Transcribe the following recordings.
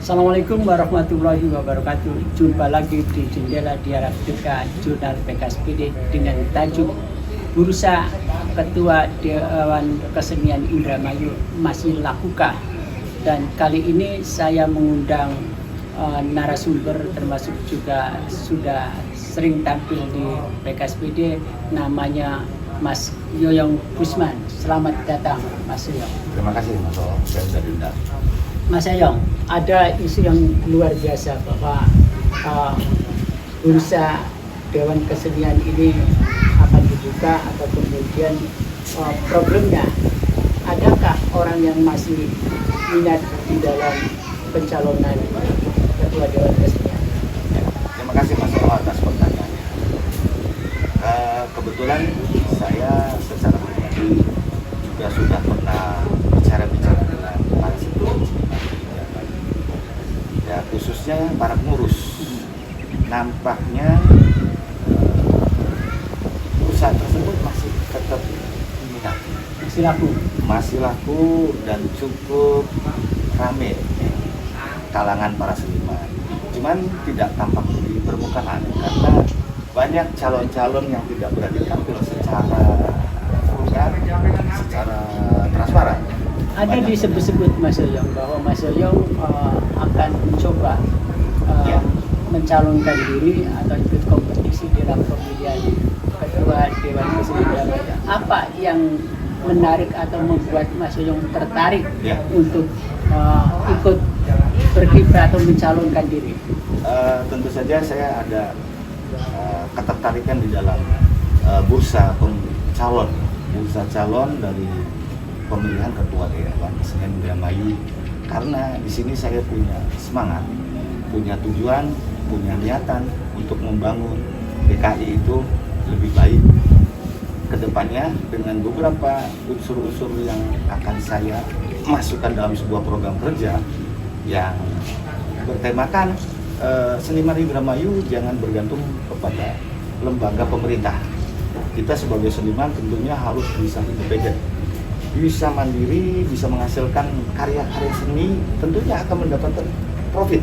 Assalamualaikum warahmatullahi wabarakatuh. Jumpa lagi di Jendela Dialektika Jurnal PKSPD dengan tajuk Bursa Ketua Dewan Kesenian Indramayu masih lakukah? Dan kali ini saya mengundang narasumber termasuk juga sudah sering tampil di PKSPD, namanya Mas Yoyong Busman. Selamat datang Mas Yoyong. Terima kasih Mas Yoyong, saya sudah diundang. Mas Yoyong, ada isu yang luar biasa bahwa bursa Dewan Kesenian ini akan dibuka atau kemudian problemnya, adakah orang yang masih minat di dalam pencalonan Ketua Dewan Kesenian? Terima kasih Mas Yoyong atas pertanyaannya. Kebetulan saya secara pribadi juga sudah pernah bicara-bicara dengan para seniman ya, khususnya para pengurus. Nampaknya perusahaan tersebut masih tetap minat, masih laku dan cukup rame kalangan para seniman. Cuman tidak tampak di permukaan karena banyak calon-calon yang tidak berani tampil secara vulgar, secara transparan. Ada disebut-sebut Mas Yoyong bahwa Mas Yoyong akan mencoba mencalonkan diri atau ikut kompetisi dalam pemilihan Ketua Dewan Kesenian. Apa yang menarik atau membuat Mas Yoyong tertarik untuk ikut berkiprah atau mencalonkan diri? Tentu saja saya ada ketertarikan di dalam bursa calon dari pemilihan Ketua Dewan Kesenian Indramayu, karena di sini saya punya semangat, punya tujuan, punya niatan untuk membangun DKI itu lebih baik ke depannya dengan beberapa unsur-unsur yang akan saya masukkan dalam sebuah program kerja yang bertemakan seniman Indramayu jangan bergantung kepada lembaga pemerintah. Kita sebagai seniman tentunya harus bisa independen, bisa mandiri, bisa menghasilkan karya-karya seni, tentunya akan mendapatkan profit.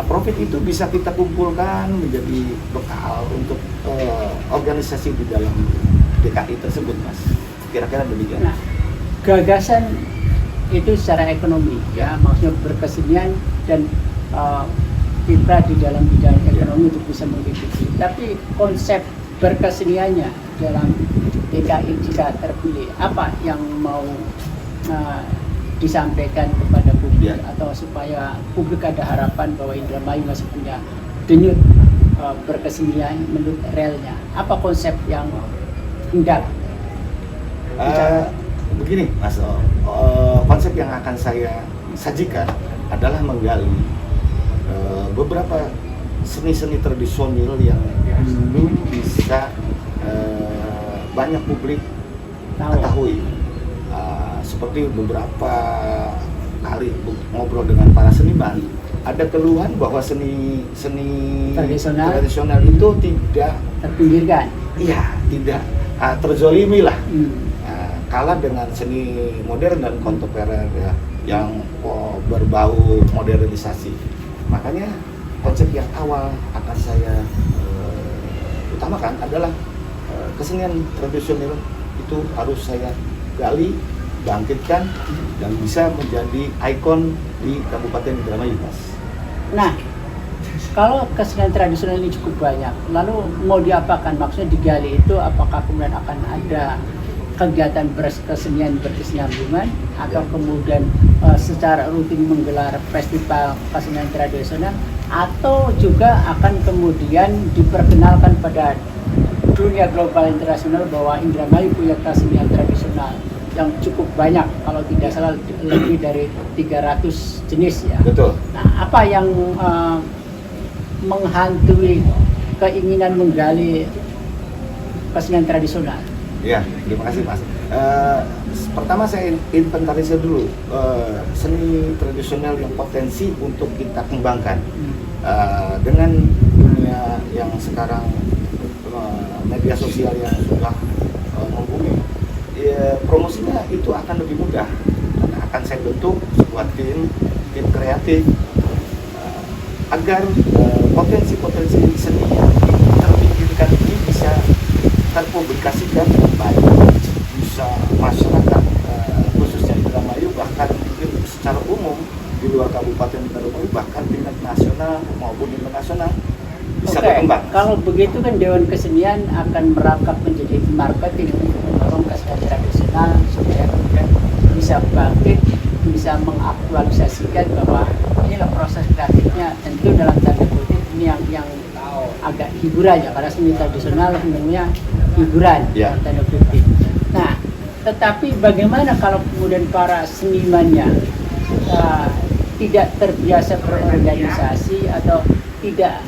Profit itu bisa kita kumpulkan menjadi bekal untuk organisasi di dalam DKI tersebut, Mas. Kira-kira demikian. Nah, gagasan itu secara ekonomi, ya, maksudnya berkesenian dan kiprah di dalam bidang ekonomi untuk bisa menghidupi. Tapi konsep berkeseniannya dalam DKI jika terpilih, apa yang mau disampaikan kepada publik atau supaya publik ada harapan bahwa Indramayu masih punya denyut berkesenian menurut realnya? Apa konsep yang hendak? Begini Mas, konsep yang akan saya sajikan adalah menggali beberapa seni-seni tradisional yang belum bisa banyak publik ketahui. Seperti beberapa kali ngobrol dengan para seniman, ada keluhan bahwa seni tradisional itu tidak terpinggirkan. Iya, tidak terzolimi lah. Kalah dengan seni modern dan kontemporer ya, yang berbau modernisasi. Makanya konsep yang awal akan saya utamakan adalah kesenian tradisional itu harus saya gali, bangkitkan, dan bisa menjadi ikon di Kabupaten Indramayu, Mas. Nah, kalau kesenian tradisional ini cukup banyak, lalu mau diapakan? Maksudnya digali itu apakah kemudian akan ada kegiatan berkesenian berkesinambungan atau kemudian secara rutin menggelar festival kesenian tradisional, atau juga akan kemudian diperkenalkan pada dunia global internasional bahwa Indramayu punya kesenian tradisional yang cukup banyak, kalau tidak salah lebih dari 300 jenis ya. Betul. Nah, apa yang menghantui keinginan menggali kesenian tradisional? Ya, terima kasih Mas. Pertama saya inventarisir dulu seni tradisional yang potensi untuk kita kembangkan. Dengan dunia yang sekarang media sosial yang sudah membumi, promosinya itu akan lebih mudah. Karena akan saya bentuk sebuah tim kreatif agar potensi-potensi seni yang terpikirkan ini bisa terpublikasikan dengan baik, bisa masyarakat khususnya Indramayu, bahkan mungkin secara umum di luar Kabupaten Indramayu, bahkan tingkat nasional maupun internasional bisa Oke, berkembang. kalau begitu kan Dewan Kesenian akan merangkap menjadi marketing untuk mendorong kesenian tradisional supaya kemudian bisa bangkit, bisa mengaktualisasikan bahwa inilah proses kreatifnya, tentu dalam tanda kutip ini yang agak hiburan ya, karena seni tradisional umumnya hiburan Ya. dalam tanda kutip. Nah, tetapi bagaimana kalau kemudian para senimannya tidak terbiasa berorganisasi atau tidak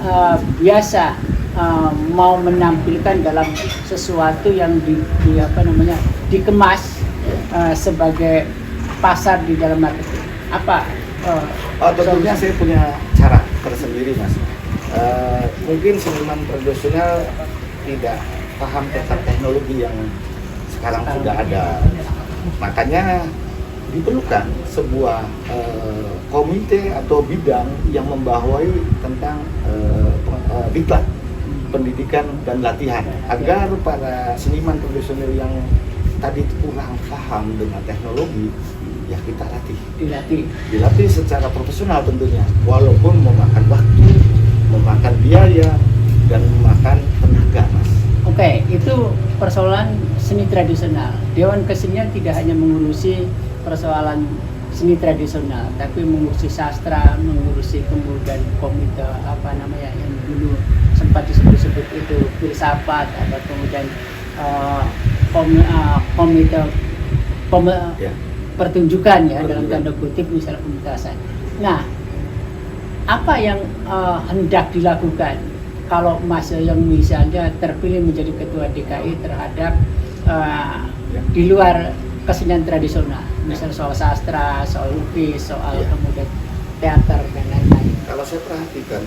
biasa mau menampilkan dalam sesuatu yang dikemas sebagai pasar di dalam marketing. Apa? Tentunya saya punya cara tersendiri, Mas. Mungkin seniman tradisional tidak paham tentang teknologi yang sekarang sudah ada. Makanya diperlukan sebuah komite atau bidang yang membawahi tentang diklat, pendidikan dan latihan, agar para seniman tradisional yang tadi kurang paham dengan teknologi, ya kita dilatih secara profesional tentunya, walaupun memakan waktu, memakan biaya, dan memakan tenaga, Mas. Oke, itu persoalan seni tradisional. Dewan Kesenian tidak hanya mengurusi persoalan seni tradisional, tapi mengurusi sastra, mengurusi kemudian komite yang dulu sempat disebut itu filsafat, atau kemudian komite pertunjukan ya, dalam tanda kutip misalnya pementasan. Nah, apa yang hendak dilakukan kalau Mas Yoyong misalnya terpilih menjadi ketua DKI terhadap di luar kesenian tradisional, misalnya soal sastra, soal lukis, soal kemudian teater dan lain-lain? Kalau saya perhatikan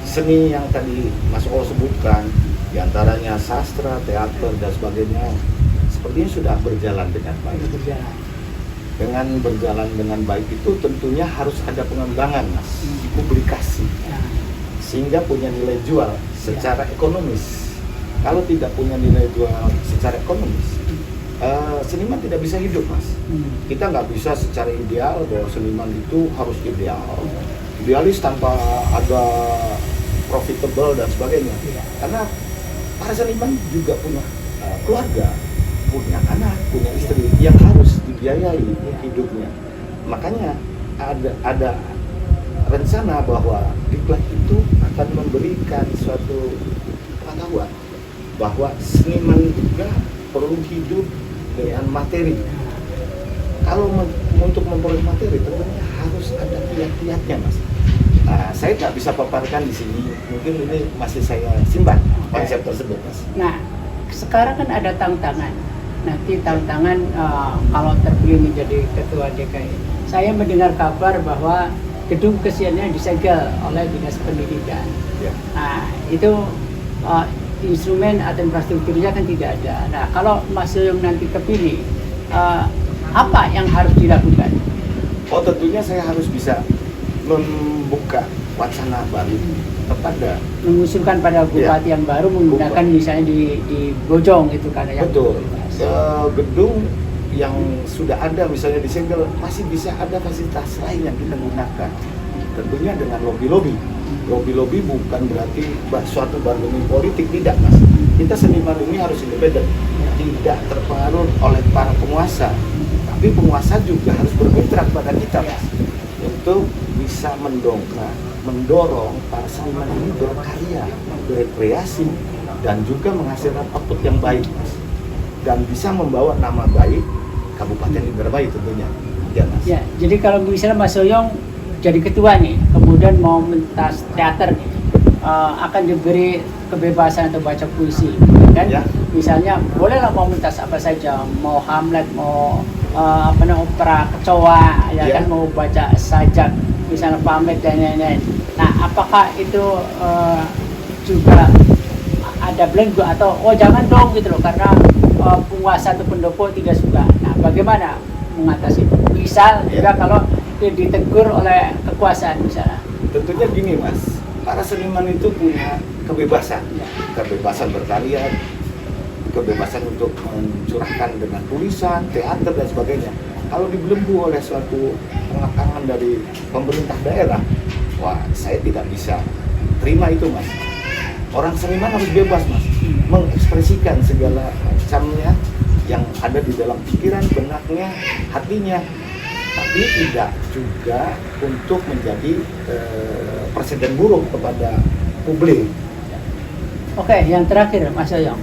seni yang tadi Mas O sebutkan, diantaranya sastra, teater dan sebagainya, sepertinya sudah berjalan dengan baik. Dengan berjalan dengan baik itu tentunya harus ada pengembangan, Mas, publikasi, sehingga punya nilai jual secara ekonomis. Kalau tidak punya nilai jual secara ekonomis, seniman tidak bisa hidup, Mas. Kita nggak bisa secara ideal bahwa seniman itu harus idealis tanpa ada profitable dan sebagainya. Karena para seniman juga punya keluarga, punya anak, punya istri yang harus dibiayai hidupnya. Makanya ada rencana bahwa diklat itu akan memberikan suatu pengetahuan bahwa seniman juga perlu hidup dengan materi. Kalau untuk memperoleh materi tentunya harus ada kiat-kiatnya, Mas. Saya nggak bisa paparkan di sini, mungkin ini masih saya simpan konsep tersebut, Mas. Nah, sekarang kan ada tantangan. Nanti tantangan kalau terpilih menjadi ketua DKI. Saya mendengar kabar bahwa gedung keseniannya disegel oleh Dinas Pendidikan. Nah, itu instrumen atau infrastrukturnya kan tidak ada. Nah, kalau Mas Yoyong nanti kepilih, apa yang harus dilakukan? Tentunya saya harus bisa membuka wacana baru kepada mengusulkan pada bupati yang baru menggunakan misalnya di Bojong itu kan yang betul. Gedung yang sudah ada misalnya disegel, masih bisa ada fasilitas lain yang kita gunakan. Tentunya dengan lobby-lobby. Lobby-lobby bukan berarti suatu bargaining politik, tidak, Mas. Kita seniman ini harus independen, tidak terpengaruh oleh para penguasa. Tapi penguasa juga harus bermitra pada kita, Mas, untuk bisa mendorong para seniman ini berkarya, berkreasi, dan juga menghasilkan output yang baik, Mas. Dan bisa membawa nama baik Kabupaten Indramayu tentunya. Ya, Mas. Ya, jadi kalau misalnya Mas Yoyong jadi ketua nih, kemudian mau mentas teater nih, akan diberi kebebasan untuk baca puisi, kan? Ya. Misalnya bolehlah mau mentas apa saja, mau Hamlet, mau opera kecoa, ya kan, mau baca sajak, misalnya pamit dan lain-lain. Nah, apakah itu juga ada belenggu atau jangan dong gitu loh, karena penguasa atau pendopo tidak suka. Nah, bagaimana mengatasi misal juga kalau ditegur oleh kekuasaan misalnya? Tentunya gini, Mas, para seniman itu punya kebebasan, kebebasan berkarya, kebebasan untuk mencurahkan dengan tulisan, teater dan sebagainya. Kalau dibelenggu oleh suatu pengekangan dari pemerintah daerah, wah saya tidak bisa terima itu mas. Orang seniman harus bebas mas, mengekspresikan segala macamnya yang ada di dalam pikiran, benaknya, hatinya, tapi tidak juga untuk menjadi presiden buruk kepada publik. Oke, yang terakhir Mas Yoyong.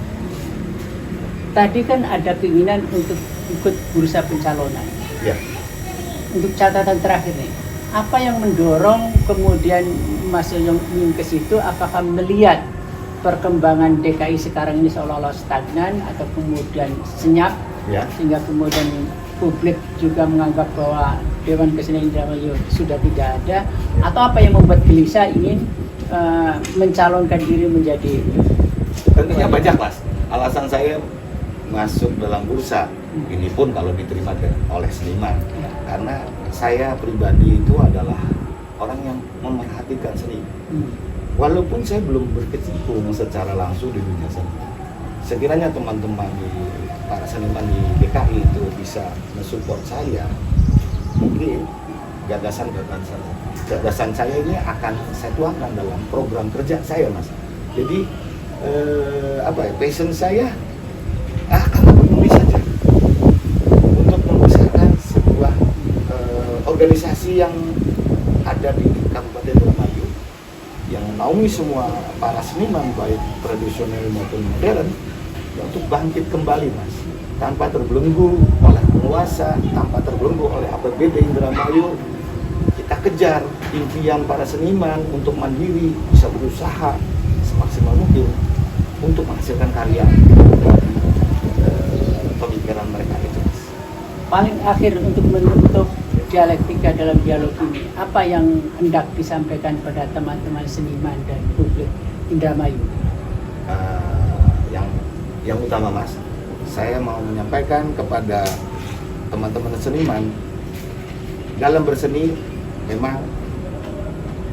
Tadi kan ada keinginan untuk ikut bursa pencalonan. Ya. Untuk catatan terakhir nih, apa yang mendorong kemudian Mas Yoyong ingin ke situ? Apakah melihat perkembangan DKI sekarang ini seolah-olah stagnan atau kemudian senyap, Ya. sehingga kemudian publik juga menganggap bahwa Dewan Kesenian Indramayu sudah tidak ada, atau apa yang membuat gelisah ingin mencalonkan diri menjadi? Tentunya banyak mas. Alasan saya masuk dalam bursa ini pun kalau diterima oleh seniman, Ya. karena saya pribadi itu adalah orang yang memerhatikan seni. Walaupun saya belum berkecimpung secara langsung di dunia seni, sekiranya teman-teman para seniman di DKI itu bisa mensupport saya, mungkin gagasan saya ini akan saya tuangkan dalam program kerja saya mas. Jadi passion saya akan menulis saja untuk membesarkan sebuah organisasi yang ada di Kabupaten Indramayu yang menaungi semua para seniman baik tradisional maupun modern untuk bangkit kembali mas, tanpa terbelenggu oleh penguasa, tanpa terbelenggu oleh APBD Indramayu. Kita kejar impian para seniman untuk mandiri, bisa berusaha semaksimal mungkin untuk menghasilkan karya dari pemikiran mereka itu mas. Paling akhir untuk menutup dialektika dalam dialog ini, apa yang hendak disampaikan pada teman-teman seniman dan publik Indramayu? Yang utama mas, saya mau menyampaikan kepada teman-teman seniman, dalam berseni memang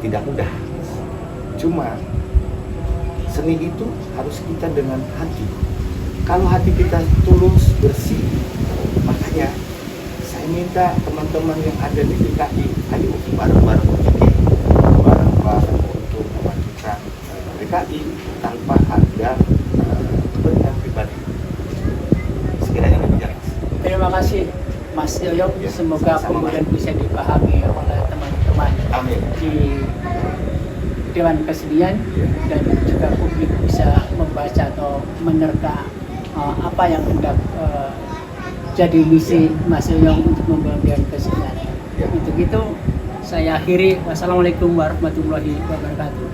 tidak mudah. Cuma seni itu harus kita dengan hati. Kalau hati kita tulus, bersih, makanya saya minta teman-teman yang ada di DKI, ayo bareng-bareng berpikir, bareng-bareng untuk memajukan DKI tanpa ada kepentingan pribadi. Sekiranya demikian. Terima kasih Mas Yoyong, Ya, semoga sama-sama. kemudian bisa dipahami oleh teman-teman Amin. di Dewan Kesenian Ya. dan juga publik bisa membaca atau menerka apa yang hendak jadi misi Mas Yoyong untuk membangun Dewan Kesenian. Ya. Untuk itu saya akhiri. Wassalamualaikum warahmatullahi wabarakatuh.